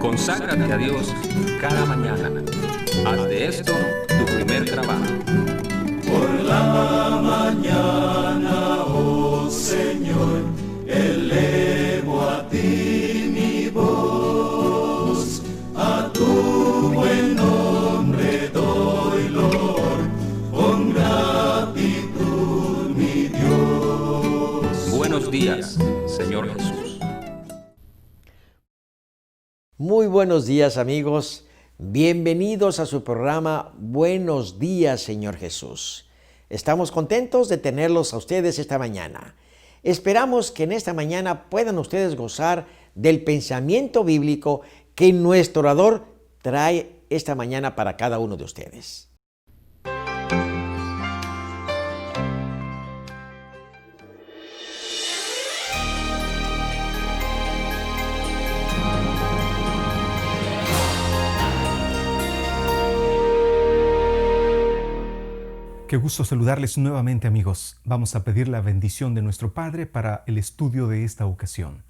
Conságrate a Dios cada mañana. Haz de esto tu primer trabajo. Por la mañana, oh Señor, elevo a ti mi voz. A tu buen nombre doy loor, con gratitud mi Dios. Buenos días, Señor Jesús. Muy buenos días, amigos. Bienvenidos a su programa Buenos días, Señor Jesús. Estamos contentos de tenerlos a ustedes esta mañana. Esperamos que en esta mañana puedan ustedes gozar del pensamiento bíblico que nuestro orador trae esta mañana para cada uno de ustedes. Qué gusto saludarles nuevamente, amigos. Vamos a pedir la bendición de nuestro Padre para el estudio de esta ocasión.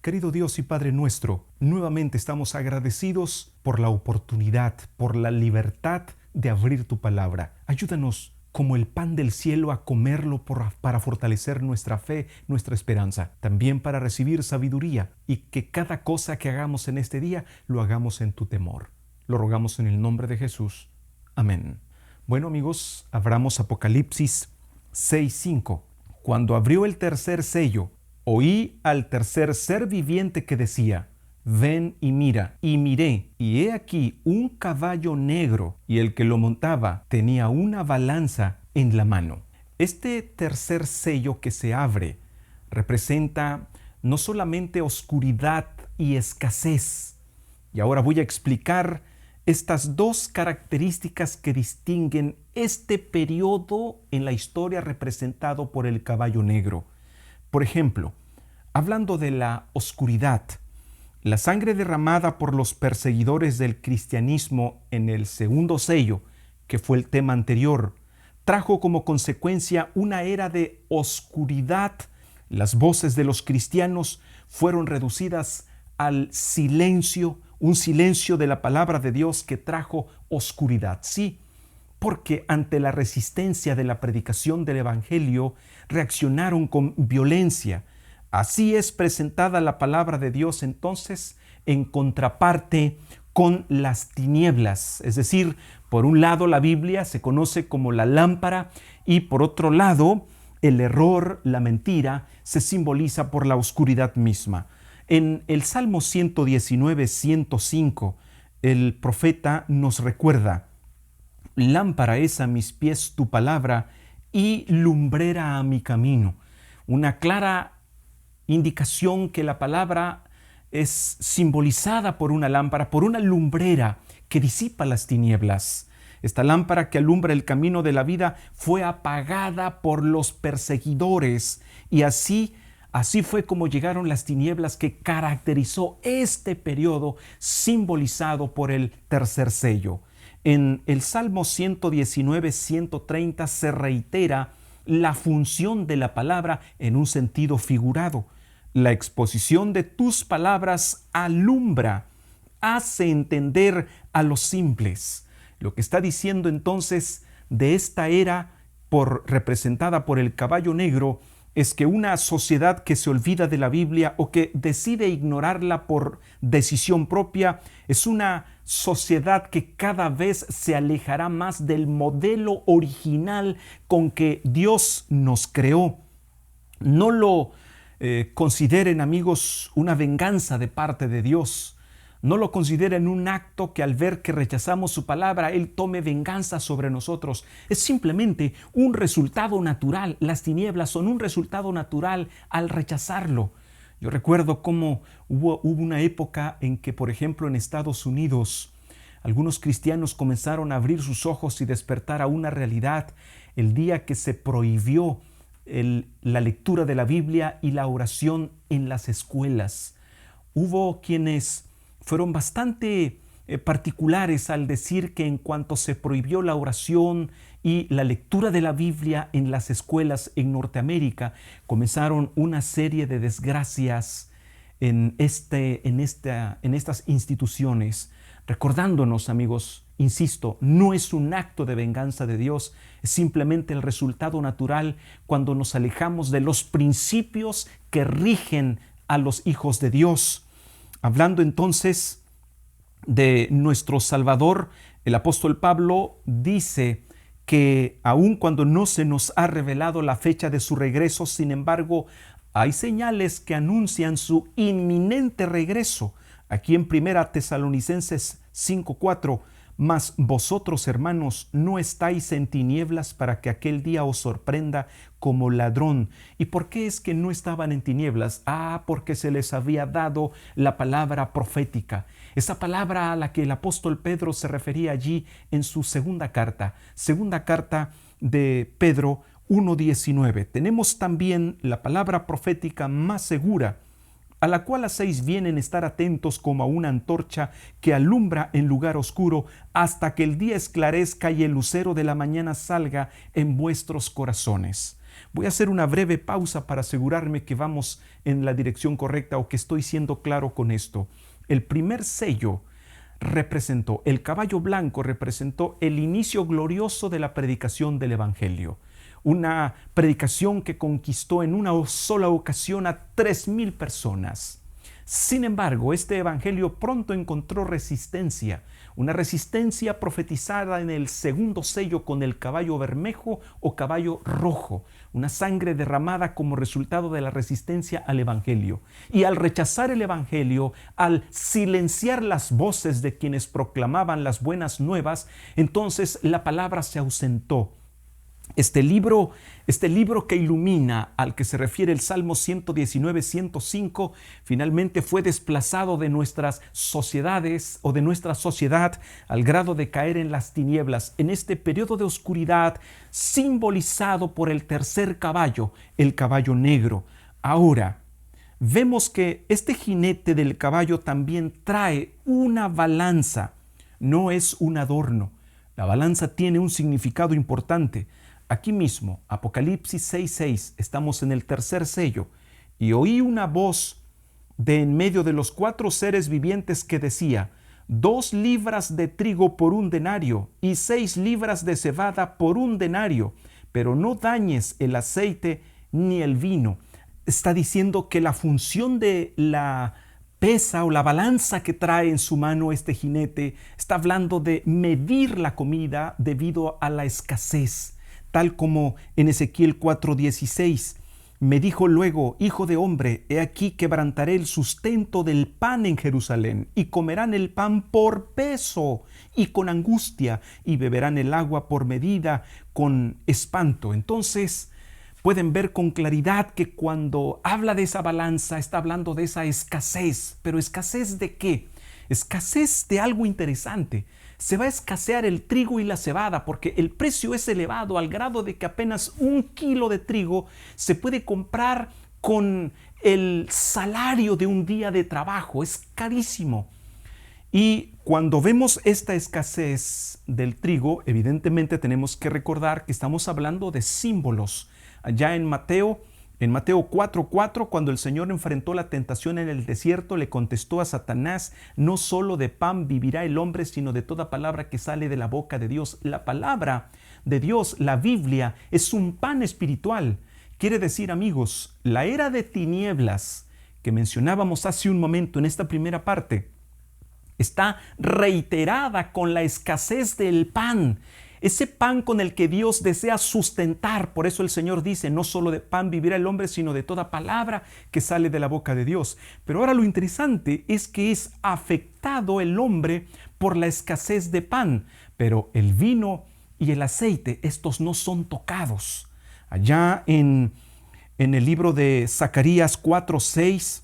Querido Dios y Padre nuestro, nuevamente estamos agradecidos por la oportunidad, por la libertad de abrir tu palabra. Ayúdanos como el pan del cielo a comerlo para fortalecer nuestra fe, nuestra esperanza. También para recibir sabiduría y que cada cosa que hagamos en este día lo hagamos en tu temor. Lo rogamos en el nombre de Jesús. Amén. Bueno, amigos, abramos Apocalipsis 6:5. Cuando abrió el tercer sello, oí al tercer ser viviente que decía: ven y mira. Y miré, y he aquí un caballo negro, y el que lo montaba tenía una balanza en la mano. Este tercer sello que se abre representa no solamente oscuridad y escasez. Y ahora voy a explicar estas dos características que distinguen este periodo en la historia representado por el caballo negro. Por ejemplo, hablando de la oscuridad, la sangre derramada por los perseguidores del cristianismo en el segundo sello, que fue el tema anterior, trajo como consecuencia una era de oscuridad. Las voces de los cristianos fueron reducidas al silencio, un silencio de la palabra de Dios que trajo oscuridad. Sí, porque ante la resistencia de la predicación del Evangelio reaccionaron con violencia. Así es presentada la palabra de Dios entonces en contraparte con las tinieblas. Es decir, por un lado la Biblia se conoce como la lámpara y por otro lado el error, la mentira, se simboliza por la oscuridad misma. En el Salmo 119, 105, el profeta nos recuerda: lámpara es a mis pies tu palabra y lumbrera a mi camino. Una clara indicación que la palabra es simbolizada por una lámpara, por una lumbrera que disipa las tinieblas. Esta lámpara que alumbra el camino de la vida fue apagada por los perseguidores y así fue como llegaron las tinieblas que caracterizó este periodo simbolizado por el tercer sello. En el Salmo 119, 130 se reitera la función de la palabra en un sentido figurado. La exposición de tus palabras alumbra, hace entender a los simples. Lo que está diciendo entonces de esta era representada por el caballo negro es que una sociedad que se olvida de la Biblia o que decide ignorarla por decisión propia es una sociedad que cada vez se alejará más del modelo original con que Dios nos creó. No lo consideren, amigos, una venganza de parte de Dios. No lo consideren un acto que al ver que rechazamos su palabra, Él tome venganza sobre nosotros. Es simplemente un resultado natural. Las tinieblas son un resultado natural al rechazarlo. Yo recuerdo cómo hubo una época en que, por ejemplo, en Estados Unidos, algunos cristianos comenzaron a abrir sus ojos y despertar a una realidad el día que se prohibió la lectura de la Biblia y la oración en las escuelas. Hubo quienes fueron bastante particulares al decir que en cuanto se prohibió la oración y la lectura de la Biblia en las escuelas en Norteamérica, comenzaron una serie de desgracias en estas instituciones, recordándonos, amigos, insisto, no es un acto de venganza de Dios, es simplemente el resultado natural cuando nos alejamos de los principios que rigen a los hijos de Dios. Hablando entonces de nuestro Salvador, el apóstol Pablo dice que aun cuando no se nos ha revelado la fecha de su regreso, sin embargo, hay señales que anuncian su inminente regreso. Aquí en 1 Tesalonicenses 5:4, mas vosotros, hermanos, no estáis en tinieblas para que aquel día os sorprenda como ladrón. ¿Y por qué es que no estaban en tinieblas? Porque se les había dado la palabra profética. Esa palabra a la que el apóstol Pedro se refería allí en su segunda carta de Pedro 1:19. Tenemos también la palabra profética más segura, a la cual hacéis bien en estar atentos como a una antorcha que alumbra en lugar oscuro hasta que el día esclarezca y el lucero de la mañana salga en vuestros corazones. Voy a hacer una breve pausa para asegurarme que vamos en la dirección correcta o que estoy siendo claro con esto. El primer sello representó, el caballo blanco representó el inicio glorioso de la predicación del Evangelio. Una predicación que conquistó en una sola ocasión a 3,000 personas. Sin embargo, este evangelio pronto encontró resistencia, una resistencia profetizada en el segundo sello con el caballo bermejo o caballo rojo, una sangre derramada como resultado de la resistencia al evangelio. Y al rechazar el evangelio, al silenciar las voces de quienes proclamaban las buenas nuevas, entonces la palabra se ausentó. Este libro que ilumina, al que se refiere el Salmo 119, 105, finalmente fue desplazado de nuestras sociedades o de nuestra sociedad al grado de caer en las tinieblas, en este periodo de oscuridad simbolizado por el tercer caballo, el caballo negro. Ahora, vemos que este jinete del caballo también trae una balanza, no es un adorno. La balanza tiene un significado importante. Aquí mismo, Apocalipsis 6:6, estamos en el tercer sello, y oí una voz de en medio de los 4 seres vivientes que decía: 2 libras de trigo por 1 denario y 6 libras de cebada por 1 denario, pero no dañes el aceite ni el vino. Está diciendo que la función de la pesa o la balanza que trae en su mano este jinete está hablando de medir la comida debido a la escasez. Tal como en Ezequiel 4:16, me dijo luego: hijo de hombre, he aquí quebrantaré el sustento del pan en Jerusalén, y comerán el pan por peso y con angustia, y beberán el agua por medida con espanto. Entonces pueden ver con claridad que cuando habla de esa balanza está hablando de esa escasez. ¿Pero escasez de qué? Escasez de algo interesante. Se va a escasear el trigo y la cebada porque el precio es elevado al grado de que apenas 1 kilo de trigo se puede comprar con el salario de un día de trabajo. Es carísimo. Y cuando vemos esta escasez del trigo, evidentemente tenemos que recordar que estamos hablando de símbolos. Allá en Mateo 4:4, cuando el Señor enfrentó la tentación en el desierto, le contestó a Satanás: no solo de pan vivirá el hombre, sino de toda palabra que sale de la boca de Dios. La palabra de Dios, la Biblia, es un pan espiritual. Quiere decir, amigos, la era de tinieblas que mencionábamos hace un momento en esta primera parte está reiterada con la escasez del pan. Ese pan con el que Dios desea sustentar. Por eso el Señor dice: no solo de pan vivirá el hombre, sino de toda palabra que sale de la boca de Dios. Pero ahora lo interesante es que es afectado el hombre por la escasez de pan. Pero el vino y el aceite, estos no son tocados. Allá en el libro de Zacarías 4:6,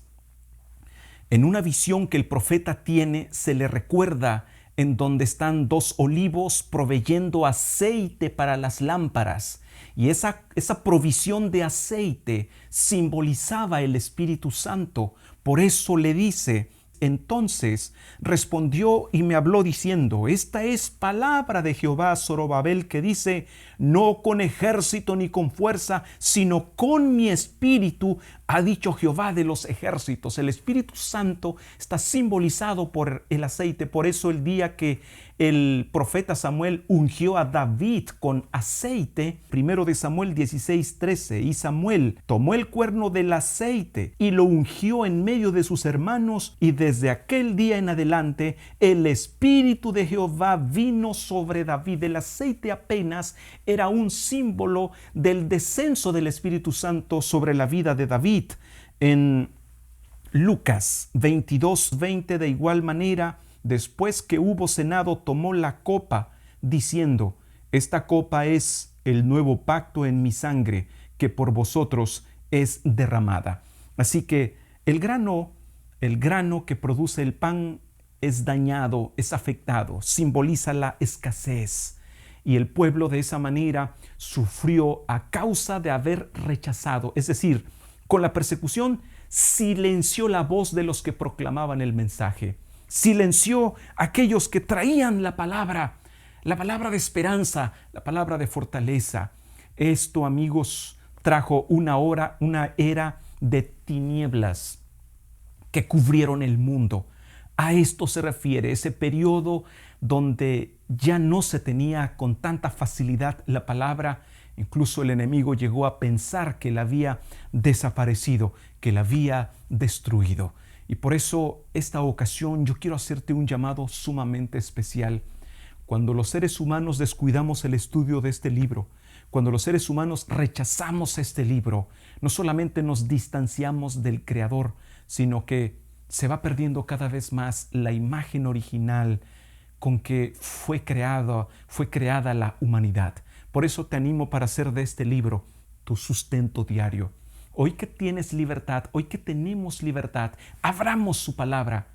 en una visión que el profeta tiene, se le recuerda en donde están 2 olivos proveyendo aceite para las lámparas. Y esa provisión de aceite simbolizaba el Espíritu Santo. Por eso le dice entonces respondió y me habló diciendo: esta es palabra de Jehová a Zorobabel, que dice: no con ejército ni con fuerza, sino con mi espíritu, ha dicho Jehová de los ejércitos. El Espíritu Santo está simbolizado por el aceite. Por eso el día que el profeta Samuel ungió a David con aceite, 1 de Samuel 16:13, y Samuel tomó el cuerno del aceite y lo ungió en medio de sus hermanos, y desde aquel día en adelante el Espíritu de Jehová vino sobre David. El aceite apenas era un símbolo del descenso del Espíritu Santo sobre la vida de David. En Lucas 22:20, de igual manera, después que hubo cenado, tomó la copa, diciendo: esta copa es el nuevo pacto en mi sangre, que por vosotros es derramada. Así que el grano que produce el pan es dañado, es afectado, simboliza la escasez. Y el pueblo de esa manera sufrió a causa de haber rechazado, es decir, con la persecución silenció la voz de los que proclamaban el mensaje. Silenció a aquellos que traían la palabra de esperanza, la palabra de fortaleza. Esto, amigos, trajo una era de tinieblas que cubrieron el mundo. A esto se refiere ese periodo donde ya no se tenía con tanta facilidad la palabra. Incluso el enemigo llegó a pensar que la había desaparecido, que la había destruido. Y por eso esta ocasión yo quiero hacerte un llamado sumamente especial. Cuando los seres humanos descuidamos el estudio de este libro, cuando los seres humanos rechazamos este libro, no solamente nos distanciamos del Creador, sino que se va perdiendo cada vez más la imagen original con que fue creada la humanidad. Por eso te animo para hacer de este libro tu sustento diario. Hoy que tienes libertad, hoy que tenemos libertad, abramos su palabra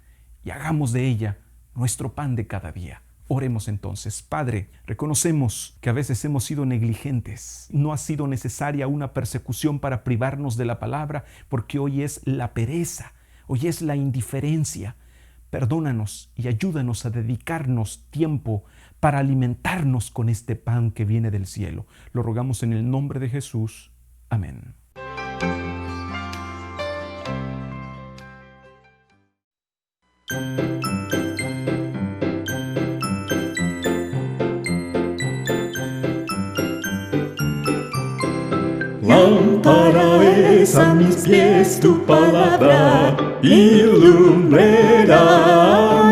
y hagamos de ella nuestro pan de cada día. Oremos entonces. Padre, reconocemos que a veces hemos sido negligentes. No ha sido necesaria una persecución para privarnos de la palabra, porque hoy es la pereza, hoy es la indiferencia. Perdónanos y ayúdanos a dedicarnos tiempo para alimentarnos con este pan que viene del cielo. Lo rogamos en el nombre de Jesús. Amén. Lámpara es a mis pies tu palabra, y lumbrera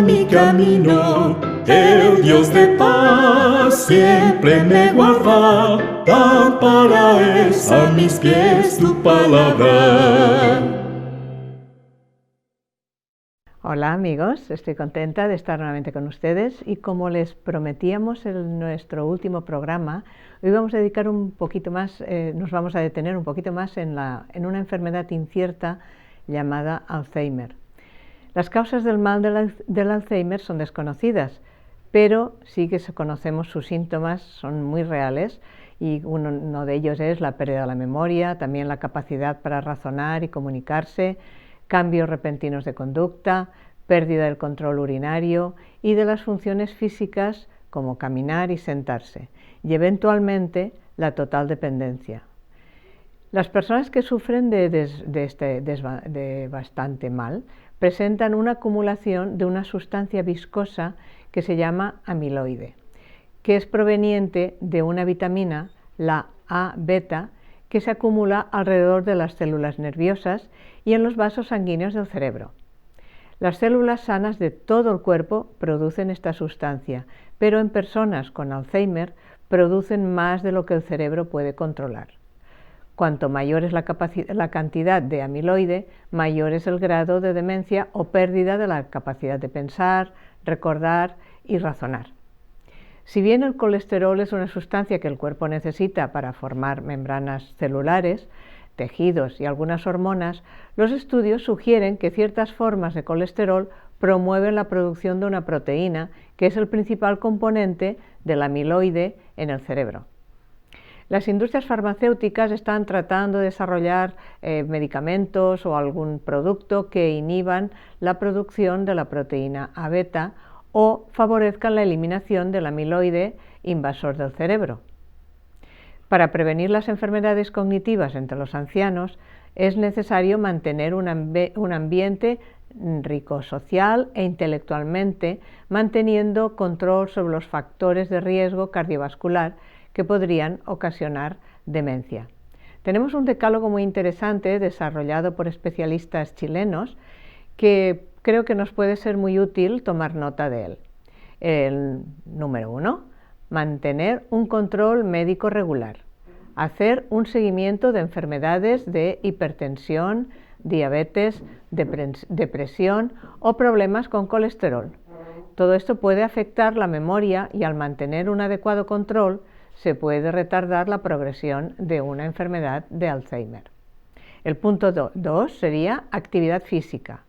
mi camino. El Dios de paz siempre me guarda. Lámpara es a mis pies tu palabra. Hola amigos, estoy contenta de estar nuevamente con ustedes, y como les prometíamos en nuestro último programa, hoy vamos a dedicar un poquito más, nos vamos a detener un poquito más en una enfermedad incierta llamada Alzheimer. Las causas del mal del Alzheimer son desconocidas, pero sí que conocemos sus síntomas, son muy reales, y uno de ellos es la pérdida de la memoria, también la capacidad para razonar y comunicarse, cambios repentinos de conducta, pérdida del control urinario y de las funciones físicas como caminar y sentarse, y eventualmente la total dependencia. Las personas que sufren de bastante mal presentan una acumulación de una sustancia viscosa que se llama amiloide, que es proveniente de una vitamina, la A-beta, que se acumula alrededor de las células nerviosas y en los vasos sanguíneos del cerebro. Las células sanas de todo el cuerpo producen esta sustancia, pero en personas con Alzheimer producen más de lo que el cerebro puede controlar. Cuanto mayor es la cantidad de amiloide, mayor es el grado de demencia o pérdida de la capacidad de pensar, recordar y razonar. Si bien el colesterol es una sustancia que el cuerpo necesita para formar membranas celulares, tejidos y algunas hormonas, los estudios sugieren que ciertas formas de colesterol promueven la producción de una proteína que es el principal componente del amiloide en el cerebro. Las industrias farmacéuticas están tratando de desarrollar medicamentos o algún producto que inhiban la producción de la proteína A-beta o favorezcan la eliminación del amiloide invasor del cerebro. Para prevenir las enfermedades cognitivas entre los ancianos es necesario mantener un ambiente rico social e intelectualmente, manteniendo control sobre los factores de riesgo cardiovascular que podrían ocasionar demencia. Tenemos un decálogo muy interesante desarrollado por especialistas chilenos que creo que nos puede ser muy útil tomar nota de él. El número 1, mantener un control médico regular, hacer un seguimiento de enfermedades de hipertensión, diabetes, depresión o problemas con colesterol. Todo esto puede afectar la memoria y al mantener un adecuado control se puede retardar la progresión de una enfermedad de Alzheimer. El punto 2 sería actividad física.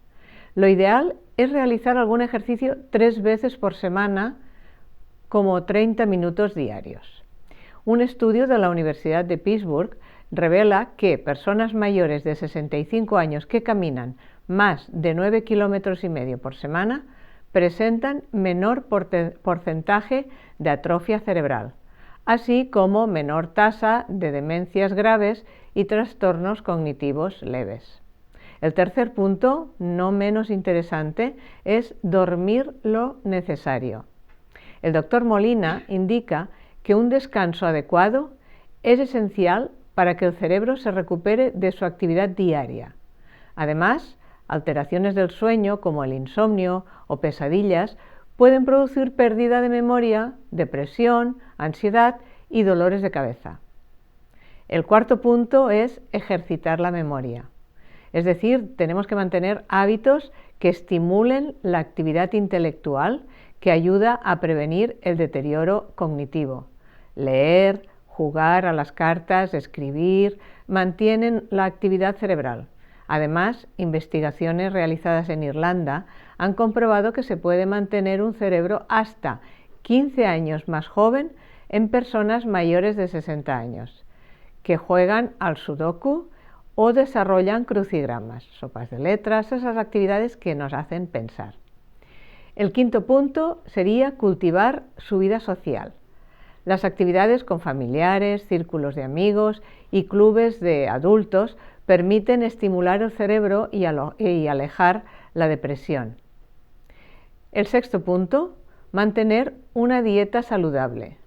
Lo ideal es realizar algún ejercicio 3 veces por semana, como 30 minutos diarios. Un estudio de la Universidad de Pittsburgh revela que personas mayores de 65 años que caminan más de 9,5 kilómetros por semana presentan menor porcentaje de atrofia cerebral, así como menor tasa de demencias graves y trastornos cognitivos leves. El tercer punto, no menos interesante, es dormir lo necesario. El doctor Molina indica que un descanso adecuado es esencial para que el cerebro se recupere de su actividad diaria. Además, alteraciones del sueño como el insomnio o pesadillas pueden producir pérdida de memoria, depresión, ansiedad y dolores de cabeza. El cuarto punto es ejercitar la memoria. Es decir, tenemos que mantener hábitos que estimulen la actividad intelectual que ayuda a prevenir el deterioro cognitivo. Leer, jugar a las cartas, escribir, mantienen la actividad cerebral. Además, investigaciones realizadas en Irlanda han comprobado que se puede mantener un cerebro hasta 15 años más joven en personas mayores de 60 años, que juegan al sudoku o desarrollan crucigramas, sopas de letras, esas actividades que nos hacen pensar. El quinto punto sería cultivar su vida social. Las actividades con familiares, círculos de amigos y clubes de adultos permiten estimular el cerebro y alejar la depresión. El sexto punto, mantener una dieta saludable.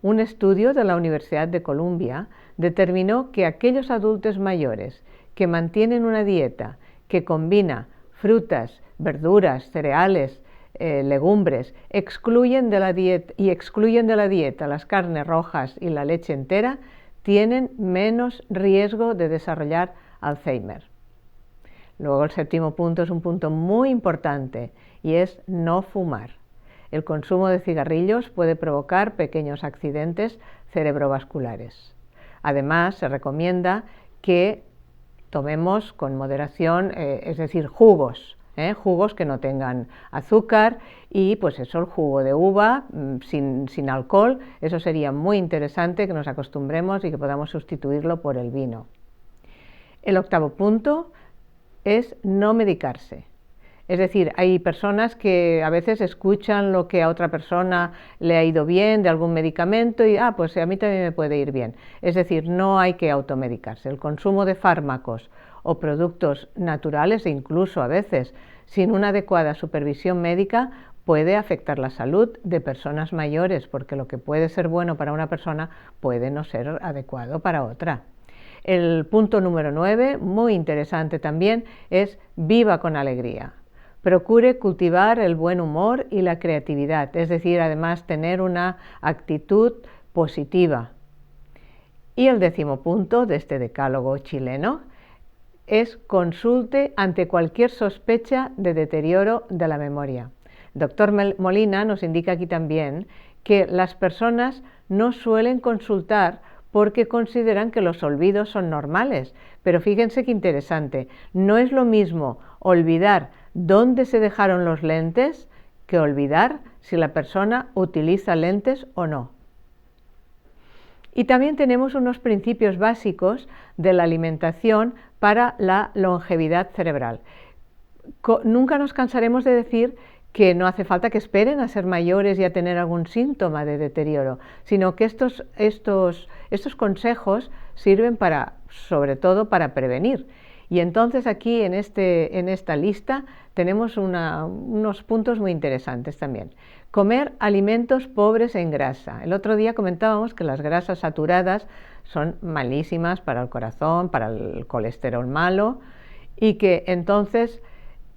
Un estudio de la Universidad de Columbia determinó que aquellos adultos mayores que mantienen una dieta que combina frutas, verduras, cereales, legumbres, excluyen de la dieta las carnes rojas y la leche entera, tienen menos riesgo de desarrollar Alzheimer. Luego el séptimo punto es un punto muy importante y es no fumar. El consumo de cigarrillos puede provocar pequeños accidentes cerebrovasculares. Además, se recomienda que tomemos con moderación, es decir, jugos que no tengan azúcar y pues eso, el jugo de uva sin alcohol, eso sería muy interesante que nos acostumbremos y que podamos sustituirlo por el vino. El octavo punto es no medicarse. Es decir, hay personas que a veces escuchan lo que a otra persona le ha ido bien de algún medicamento y pues a mí también me puede ir bien. Es decir, no hay que automedicarse. El consumo de fármacos o productos naturales e incluso a veces sin una adecuada supervisión médica puede afectar la salud de personas mayores, porque lo que puede ser bueno para una persona puede no ser adecuado para otra. El punto número 9, muy interesante también, es viva con alegría. Procure cultivar el buen humor y la creatividad, es decir, además tener una actitud positiva. Y el 10º punto de este decálogo chileno es consulte ante cualquier sospecha de deterioro de la memoria. El doctor Molina nos indica aquí también que las personas no suelen consultar porque consideran que los olvidos son normales, pero fíjense qué interesante, no es lo mismo olvidar dónde se dejaron los lentes que olvidar si la persona utiliza lentes o no. Y también tenemos unos principios básicos de la alimentación para la longevidad cerebral. Nunca nos cansaremos de decir que no hace falta que esperen a ser mayores y a tener algún síntoma de deterioro, sino que estos consejos sirven sobre todo para prevenir. Y entonces aquí en esta lista tenemos unos puntos muy interesantes también. Comer alimentos pobres en grasa. El otro día comentábamos que las grasas saturadas son malísimas para el corazón, para el colesterol malo, y que entonces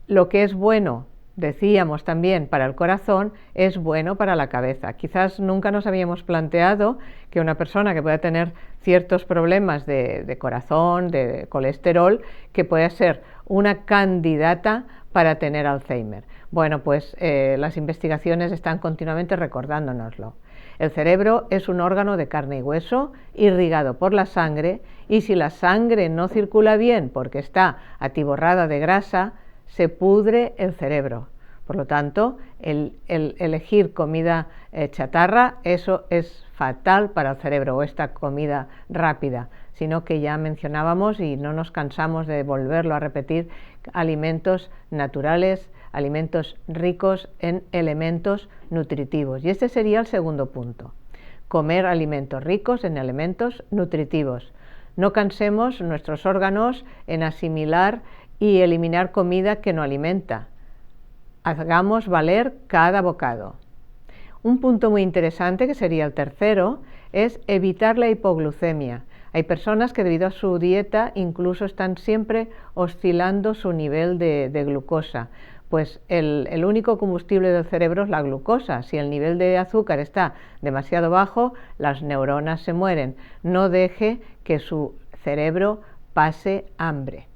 lo que es bueno, decíamos también, para el corazón, es bueno para la cabeza. Quizás nunca nos habíamos planteado que una persona que pueda tener ciertos problemas de corazón, de colesterol, que pueda ser una candidata para tener Alzheimer. Bueno, pues las investigaciones están continuamente recordándonoslo. El cerebro es un órgano de carne y hueso, irrigado por la sangre, y si la sangre no circula bien porque está atiborrada de grasa, se pudre el cerebro. Por lo tanto, el elegir comida chatarra, eso es fatal para el cerebro, o esta comida rápida, sino que ya mencionábamos y no nos cansamos de volverlo a repetir, alimentos naturales, alimentos ricos en elementos nutritivos. Y este sería el segundo punto, comer alimentos ricos en elementos nutritivos. No cansemos nuestros órganos en asimilar y eliminar comida que no alimenta. Hagamos valer cada bocado. Un punto muy interesante, que sería el tercero, es evitar la hipoglucemia. Hay personas que debido a su dieta incluso están siempre oscilando su nivel de glucosa. Pues el único combustible del cerebro es la glucosa. Si el nivel de azúcar está demasiado bajo, las neuronas se mueren. No deje que su cerebro pase hambre.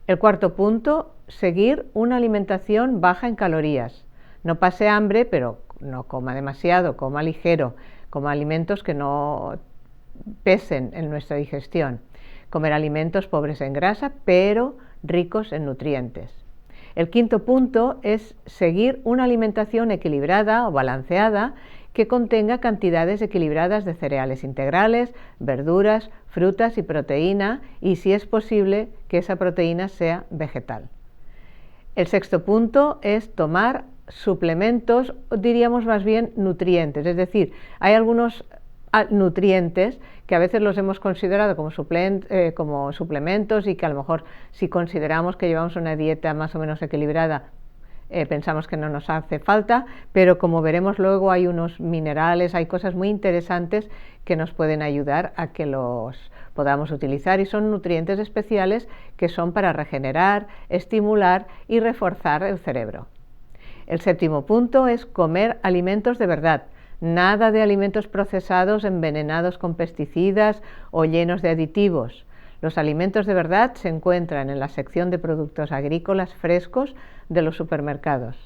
El cuarto punto, seguir una alimentación baja en calorías. No pase hambre, pero no coma demasiado, coma ligero, coma alimentos que no pesen en nuestra digestión. Comer alimentos pobres en grasa, pero ricos en nutrientes. El quinto punto es seguir una alimentación equilibrada o balanceada que contenga cantidades equilibradas de cereales integrales, verduras, frutas y proteína, y si es posible que esa proteína sea vegetal. El sexto punto es tomar suplementos, diríamos más bien nutrientes, es decir, hay algunos nutrientes que a veces los hemos considerado como suplementos y que a lo mejor si consideramos que llevamos una dieta más o menos equilibrada, pensamos que no nos hace falta, pero como veremos luego hay unos minerales, hay cosas muy interesantes que nos pueden ayudar a que los podamos utilizar, y son nutrientes especiales que son para regenerar, estimular y reforzar el cerebro. El séptimo punto es comer alimentos de verdad. Nada de alimentos procesados, envenenados con pesticidas o llenos de aditivos. Los alimentos de verdad se encuentran en la sección de productos agrícolas frescos de los supermercados.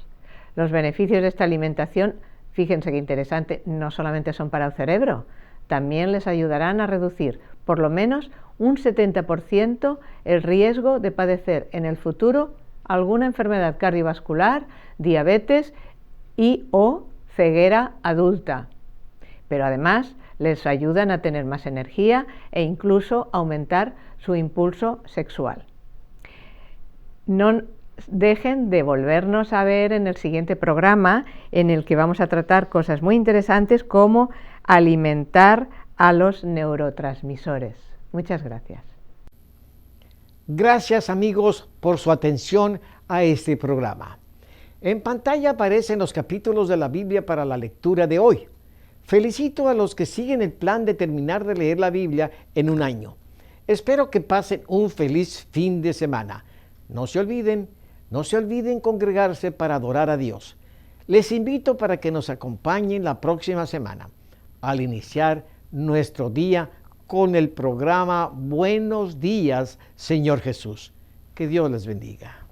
Los beneficios de esta alimentación, fíjense qué interesante, no solamente son para el cerebro, también les ayudarán a reducir por lo menos un 70% el riesgo de padecer en el futuro alguna enfermedad cardiovascular, diabetes o ceguera adulta. Pero además les ayudan a tener más energía e incluso aumentar su impulso sexual. No dejen de volvernos a ver en el siguiente programa, en el que vamos a tratar cosas muy interesantes como alimentar a los neurotransmisores. Muchas gracias. Gracias, amigos, por su atención a este programa. En pantalla aparecen los capítulos de la Biblia para la lectura de hoy. Felicito a los que siguen el plan de terminar de leer la Biblia en un año. Espero que pasen un feliz fin de semana. No se olviden congregarse para adorar a Dios. Les invito para que nos acompañen la próxima semana al iniciar nuestro día con el programa Buenos Días, Señor Jesús. Que Dios les bendiga.